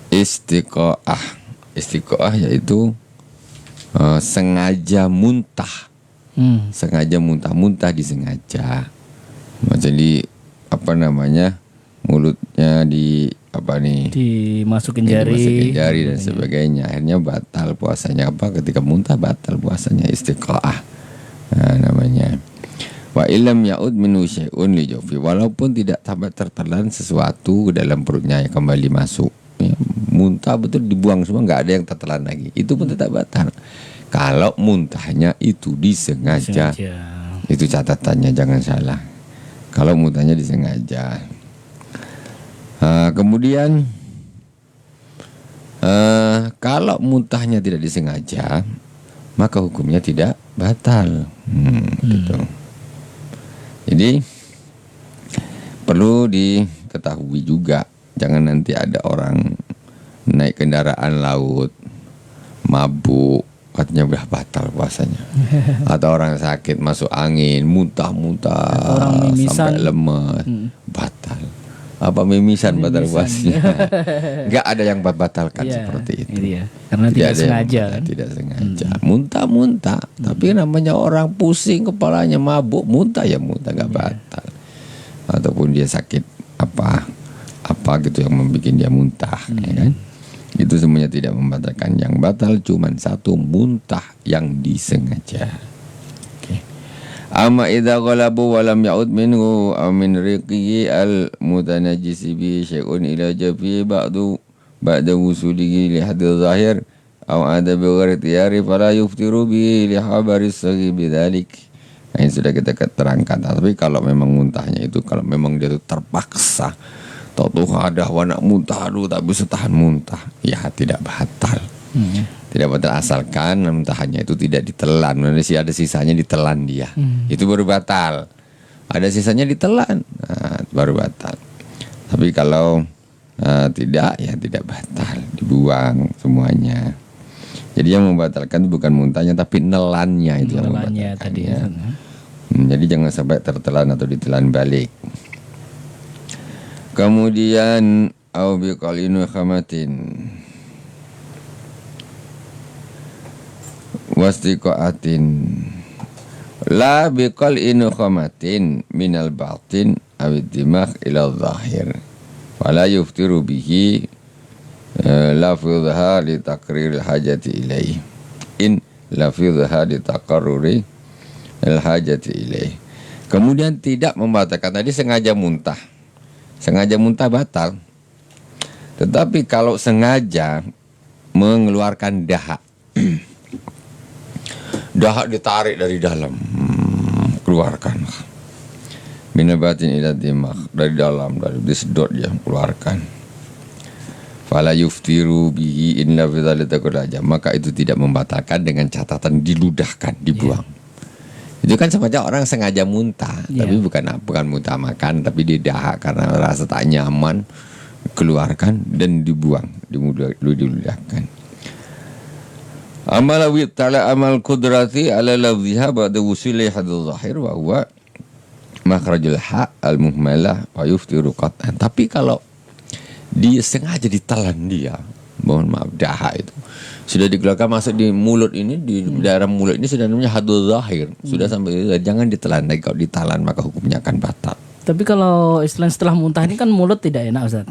[SPEAKER 2] istiqaah yaitu sengaja muntah. Sengaja muntah disengaja. Jadi mulutnya
[SPEAKER 1] dimasukin jari.
[SPEAKER 2] dimasukin jari dan sebagainya. Akhirnya batal puasanya. Ketika muntah batal puasanya, istiqa'ah namanya. Wa illam ya'ud minu syai'un li jawfi, walaupun tidak sampai tertelan sesuatu dalam perutnya yang kembali masuk. Ya, muntah betul dibuang semua, nggak ada yang tertelan lagi, itu pun tetap batal. Kalau muntahnya itu disengaja. Itu catatannya, jangan salah. Kalau muntahnya disengaja. Kemudian kalau muntahnya tidak disengaja, maka hukumnya tidak batal. Gitu. Jadi perlu diketahui juga, jangan nanti ada orang naik kendaraan laut mabuk, katanya udah batal puasanya. Atau orang sakit masuk angin, muntah-muntah sampai lemas, batal. Apa mimisan batal puasanya? Enggak ada yang batalkan seperti itu.
[SPEAKER 1] Karena tidak sengaja kan?
[SPEAKER 2] Tidak sengaja. Muntah-muntah, tapi namanya orang pusing kepalanya, mabuk, muntah ya muntah, enggak batal. Ataupun dia sakit apa gitu yang membuat dia muntah, ya kan? Itu semuanya tidak membatalkan. Yang batal cuma satu, muntah yang disengaja. Amma idza ghalabu wa lam ya'ud minhu aw min riqihi al mutanajjisi bi syai'un ila jafi ba'da wusulihi li hadil zahir aw ada bi ghairi tiyari fala yuftiru bi li habari sagi bidzalik. Ini sudah kita terangkan. Tapi kalau memang muntahnya itu, kalau memang dia itu terpaksa, tahu ada nak muntah, aduh tak bisa tahan muntah, ya tidak batal. Tidak batal asalkan muntahannya itu tidak ditelan. Ada sisanya ditelan dia, itu baru batal. Ada sisanya ditelan, baru batal. Tapi kalau tidak, ya tidak batal, dibuang semuanya. Jadi yang membatalkan itu bukan muntahnya, tapi nelannya itu yang membatalkan tadi. Jadi jangan sampai tertelan atau ditelan balik. Kemudian au biqalinu khamatin wastiqaatin la biqalinu khamatin minal batin awid dimagh ila zahir wala yuftiru bihi lafidha li taqrir hajati ilaih in lafidha li taqarruri al hajati ilaih. Kemudian tidak membatalkan, tadi sengaja muntah batal. Tetapi kalau sengaja mengeluarkan dahak dahak ditarik dari dalam, keluarkan minabatin ila dimagh, dari dalam, dari disedot dia keluarkan, fala yuftiru bihi illa fi dzalika aja, maka itu tidak membatalkan dengan catatan diludahkan, dibuang. Itu kan semacam orang sengaja muntah, tapi bukan muntah makan, tapi dia dahak karena rasa tak nyaman, keluarkan dan dibuang, diludahkan. Amal awit ta'ala amal kudrati ala lafziha ba'da wusuli hadil zahir wa huwa makhrajul ha' al-muhmalah wa yuftiru qat'an. Tapi kalau dia sengaja ditelan dia, mohon maaf, dahak itu sudah dikeluarkan masuk di mulut ini, di daerah mulut ini sudah namanya hadul zahir, sudah sampai, jangan ditelan lagi. Kalau ditelan maka hukumnya akan batal.
[SPEAKER 1] Tapi kalau istilah setelah muntah ini kan mulut tidak enak, Ustaz.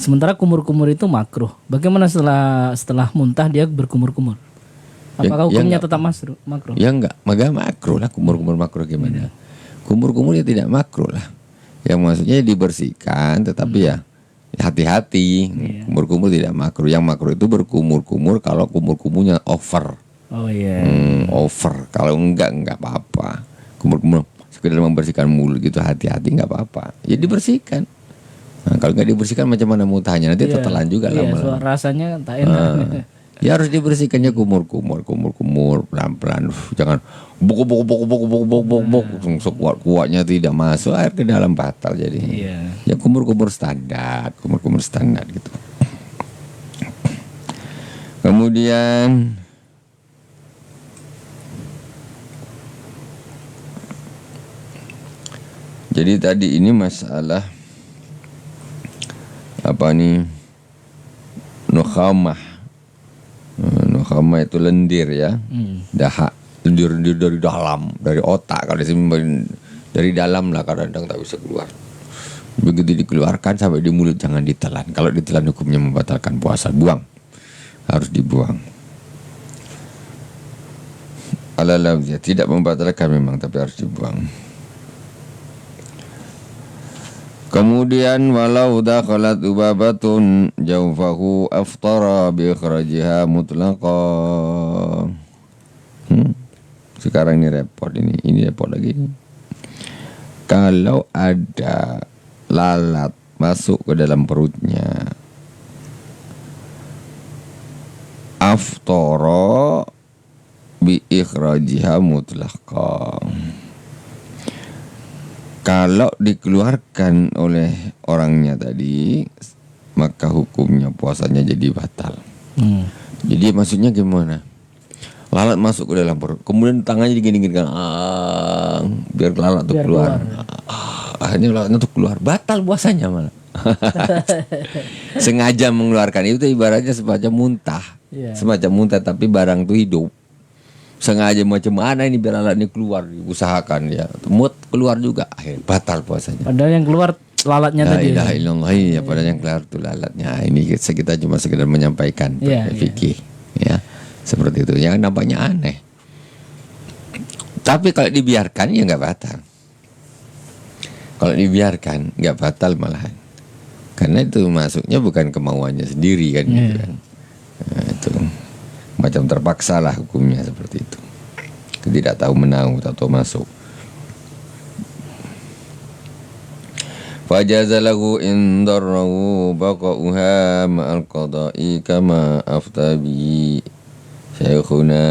[SPEAKER 1] Sementara kumur-kumur itu makruh. Bagaimana setelah muntah dia berkumur-kumur? Apakah hukumnya tetap makruh?
[SPEAKER 2] Ya enggak, maka makruh lah. Kumur-kumur makruh gimana? Kumur-kumur ya tidak makruh lah. Yang maksudnya dibersihkan, tetapi ya hati-hati. Kumur-kumur tidak makruh. Yang makruh itu berkumur-kumur kalau kumur-kumurnya over.
[SPEAKER 1] Oh iya.
[SPEAKER 2] Over. Kalau enggak apa-apa. Kumur-kumur sekedar membersihkan mulut gitu, hati-hati, enggak apa-apa. Ya dibersihkan. Nah, kalau enggak dibersihkan macam mana muntahnya? Nanti tertelan juga lama-lama.
[SPEAKER 1] Rasanya tak enak.
[SPEAKER 2] Ya harus dibersihkannya kumur-kumur pelan-pelan. Jangan bok sekuat-kuatnya tidak masuk air ke dalam, batal jadi. Ya kumur-kumur standar gitu. Kemudian jadi tadi ini masalah apa nih, nukhamah. Nukhamah itu lendir ya, dahak, lendir dari dalam, dari otak. Kalau dari dalam lah, kadang-kadang tak bisa keluar. Begitu dikeluarkan sampai di mulut jangan ditelan. Kalau ditelan hukumnya membatalkan puasa, buang. Harus dibuang. Ala lafziyah, tidak membatalkan memang tapi harus dibuang. Kemudian walau dakhalat ubabatun jawfahu aftara bi ikhrajiha mutlaqa. Sekarang ini repot lagi. Kalau ada lalat masuk ke dalam perutnya, aftara bi ikhrajiha mutlaqa. Kalau dikeluarkan oleh orangnya tadi, maka hukumnya puasanya jadi batal. Jadi maksudnya gimana? Lalat masuk ke dalam perut, kemudian tangannya digini-gini kan, biar lalat tuh keluar. Akhirnya lalatnya tuh keluar, batal puasanya malah. Sengaja mengeluarkan itu ibaratnya semacam muntah, semacam muntah tapi barang tuh hidup. Sengaja macam mana ini biar lalat ini keluar, diusahakan ya, mood keluar juga, akhirnya batal puasanya.
[SPEAKER 1] Padahal yang keluar lalatnya tadi.
[SPEAKER 2] La ilaha illallah, ya padahal yang keluar itu lalatnya. Ini kita cuma sekedar menyampaikan fikih, ya seperti itu. Yang nampaknya aneh. Tapi kalau dibiarkan ya nggak batal. Kalau dibiarkan nggak batal malahan, karena itu masuknya bukan kemauannya sendiri kan, gitu kan. Nah, itu macam terpaksa lah hukumnya seperti itu. Tidak tahu menahu atau masuk. Fajazalahu indarahu baqa'uha ma'al qada'i kama aftabi syekhuna.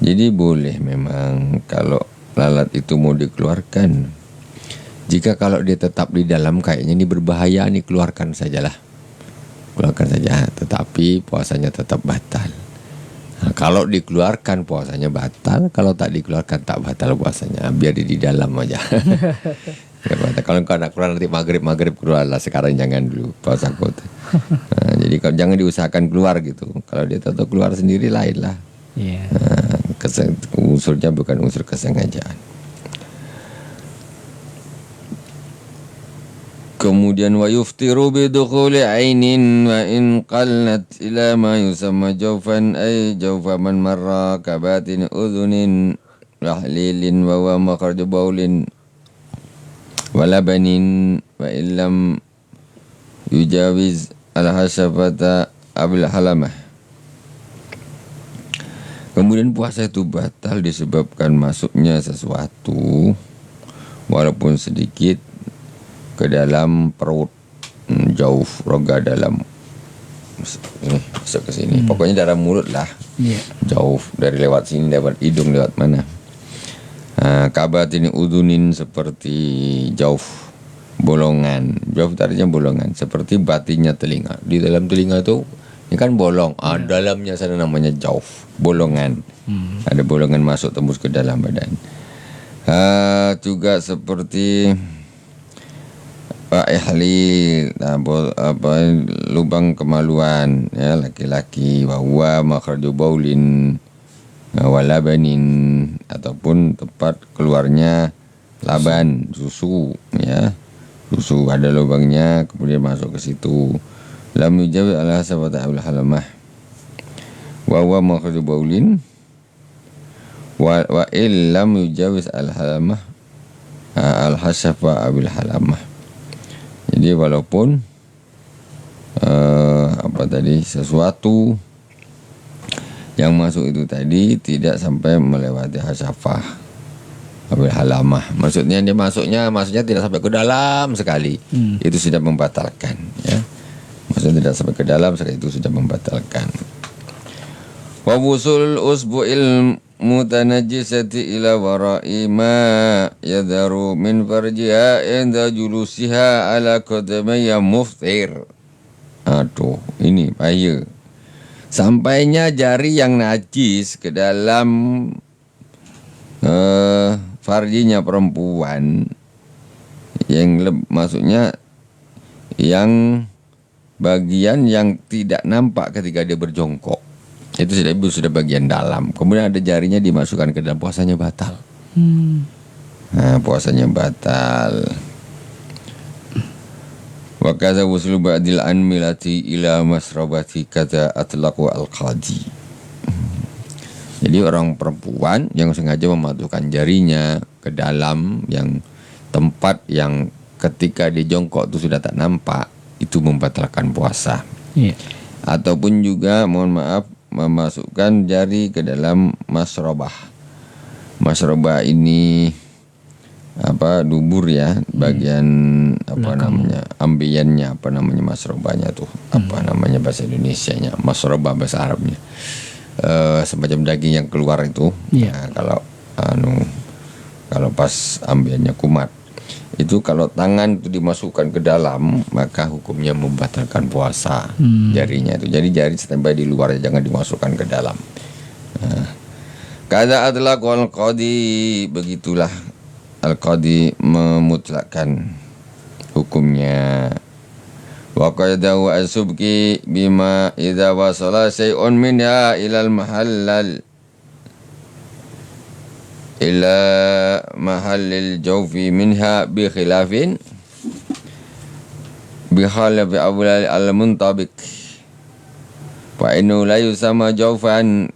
[SPEAKER 2] Jadi boleh memang kalau lalat itu mau dikeluarkan. Jika kalau dia tetap di dalam kayaknya ini berbahaya nih, keluarkan sajalah. Keluarkan saja, tetapi puasanya tetap batal. Nah, kalau dikeluarkan puasanya batal, kalau tak dikeluarkan tak batal puasanya. Biar di dalam aja. Kalau kau nak keluar nanti maghrib keluarlah, sekarang jangan dulu puasa kota. Nah, jadi kalau jangan diusahakan keluar gitu. Kalau dia tetap keluar sendiri lain lah. Nah, unsurnya bukan unsur kesengajaan. Kemudian wa yuftiru bi dukhuli ainin wa in qallat ila ma yusamma jawfan ay jawfa man marra kabatin udhunin rahlilin wa wa makharju baulin wa labanin wa illam yujawiz al-hasafata abil halamah. Kemudian puasa itu batal disebabkan masuknya sesuatu walaupun sedikit ke dalam perut, jauh rongga dalam ini masuk ke sini. Pokoknya dalam mulut lah. Jauh dari lewat sini, lewat hidung, lewat mana. Kabat ini udunin seperti jauh bolongan. Jauh tadinya bolongan seperti batinnya telinga. Di dalam telinga itu ini kan bolong. Dalamnya sana namanya jauh, bolongan. Ada bolongan masuk tembus ke dalam badan. Juga seperti ihlil, lubang kemaluan ya laki-laki, wa huwa makhraju baulin wa labanin, ataupun tempat keluarnya laban, susu ya. Susu ada lubangnya kemudian masuk ke situ. Lam yujawi ala sabata al halamah. Wa huwa makhraju baulin wa illam yujawiz al halamah al hasafa abil halamah. Jadi walaupun sesuatu yang masuk itu tadi tidak sampai melewati hasafah abil halamah, maksudnya dia maksudnya tidak sampai ke dalam sekali, itu sudah membatalkan ya. Maksudnya tidak sampai ke dalam sekali, itu sudah membatalkan. Wa wusul usbu'il mutanajjisati ila wara'i ma yadharu min farjiha inda julusiha ala qadamayya muftir. Aduh, ini bahaya. Sampainya jari yang najis ke dalam farjinya perempuan, yang maksudnya yang bagian yang tidak nampak ketika dia berjongkok. Itu sudah bagian dalam. Kemudian ada jarinya dimasukkan ke dalam, puasanya batal. Nah, puasanya batal. Wa kaza wuslu ba'dil anmilati ila masrabati kata atlaqu al-qadi. Jadi orang perempuan yang sengaja memasukkan jarinya ke dalam yang tempat yang ketika dia jongkok itu sudah tak nampak, itu membatalkan puasa. Ataupun juga mohon maaf memasukkan jari ke dalam masrobah. Masrobah ini dubur ya, bagian namanya, ambiyannya masrobahnya tuh, namanya bahasa Indonesianya, masrobah bahasa Arabnya. Semacam daging yang keluar itu. Nah, kalau pas ambiannya kumat, itu kalau tangan itu dimasukkan ke dalam, maka hukumnya membatalkan puasa. Jarinya itu, jadi jari standby di luar, jangan dimasukkan ke dalam. Kada adalah al-qadi, begitulah al-qadi memutlakkan hukumnya. Wa qadahu as-subki bima idza wasala syai'un minha ilal mahallal ila mahallil jawfi minha bi khilafin bi khalafi awlal al-muntabiq wa innahu la yusamma jawfan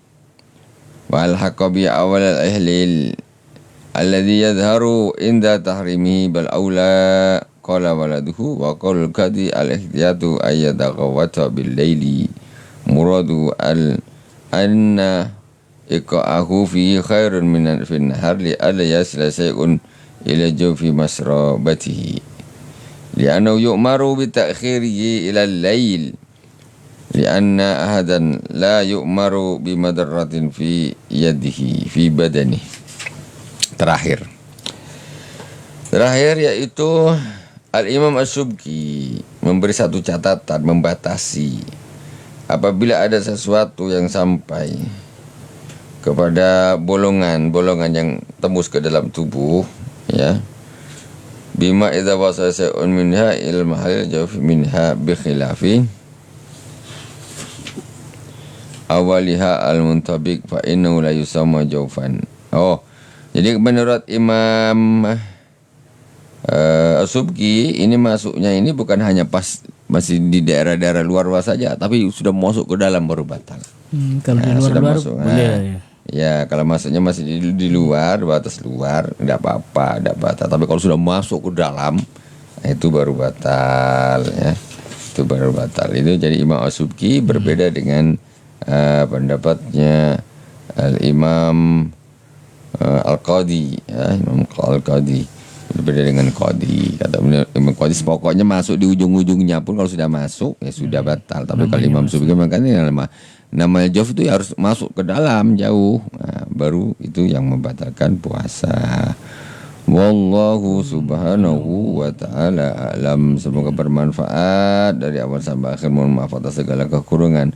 [SPEAKER 2] wa al-haqqa bi awal al-ihlil alladhi yadharu inda tahrimihi bal awla qala waladuhu wa qala al-qadi al-ihtiyatu ayyadaqawata bil-layli muradu anna iqa'ahu fi khairun minan fin nahar li alla yasla shay'un ila jawfi masrabatihi li'annahu yu'maru bi ta'khirihi ila al-layl li'anna ahadan la yu'maru bi madarratin fi yadihi fi badanihi. Terakhir yaitu Al-Imam As-Subki memberi satu catatan, membatasi apabila ada sesuatu yang sampai kepada bolongan yang tembus ke dalam tubuh, ya, bima idza wasala shay'un minha il mahal jawfi minha bi khilafi awaliha al-muntabiq fa innahu la yusamma jawfan. Jadi menurut Imam As-Subki ini masuknya ini bukan hanya pas masih di daerah-daerah luar saja, tapi sudah masuk ke dalam baru batal.
[SPEAKER 1] Kalau di luar boleh.
[SPEAKER 2] Ya, kalau masuknya masih di luar, batas luar, tidak apa-apa, tidak batal. Tapi kalau sudah masuk ke dalam, itu baru batal, ya. Itu baru batal. Itu jadi Imam As-Subki berbeda dengan pendapatnya Al-Imam Al-Qadi, ya, Imam Al-Qadi. Berbeda dengan Qadi. Kata Imam Qadi pokoknya masuk di ujung-ujungnya pun kalau sudah masuk ya sudah batal. Tapi kalau Imam Subki makanya namanya jawf itu harus masuk ke dalam jauh. Nah, baru itu yang membatalkan puasa. Wallahu subhanahu wa ta'ala alam. Semoga bermanfaat dari awal sampai akhir. Mohon maaf atas segala kekurangan.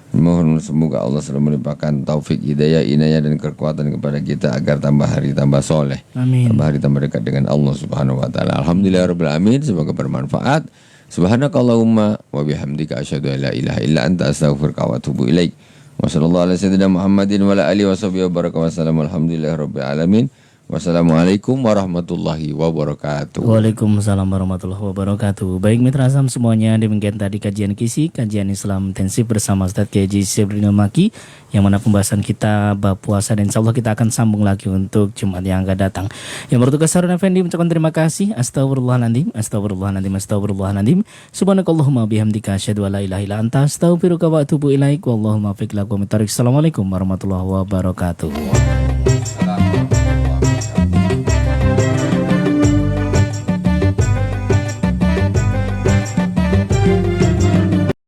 [SPEAKER 2] Mohon semoga Allah selalu melimpahkan taufik, hidayah, inayah dan kekuatan kepada kita agar tambah hari tambah soleh.
[SPEAKER 1] Amin.
[SPEAKER 2] Tambah hari tambah dekat dengan Allah Subhanahu wa taala. Alhamdulillahirabbil alamin. Semoga bermanfaat. Subhanakallahumma wa bihamdika asyhadu an la ilaha illa anta astaghfiruka wa atubu ilaik. Wa sallallahu ala sayyidina Muhammadin wa ala alihi washabihi wa baraka wa sallam. Alhamdulillahirabbil alamin. Wassalamualaikum warahmatullahi wabarakatuh.
[SPEAKER 1] Waalaikumsalam warahmatullahi wabarakatuh. Baik mitra Azam semuanya, demikian tadi kajian KISI, kajian Islam intensif bersama Ustadz Kiai Haji Syibrinil Maki, yang mana pembahasan kita bab puasa, dan insya Allah kita akan sambung lagi untuk Jumat yang akan datang. Yang bertugas Harun Effendi mengucapkan terima kasih. Astagfirullahaladzim, astagfirullahaladzim, astagfirullahaladzim. Subhanakallahumma bihamdika asyhadu an la ilaha illa anta astaghfiruka wa atubu ilaik. Wallahumma fiq lakum. Assalamualaikum warahmatullahi wabarakatuh.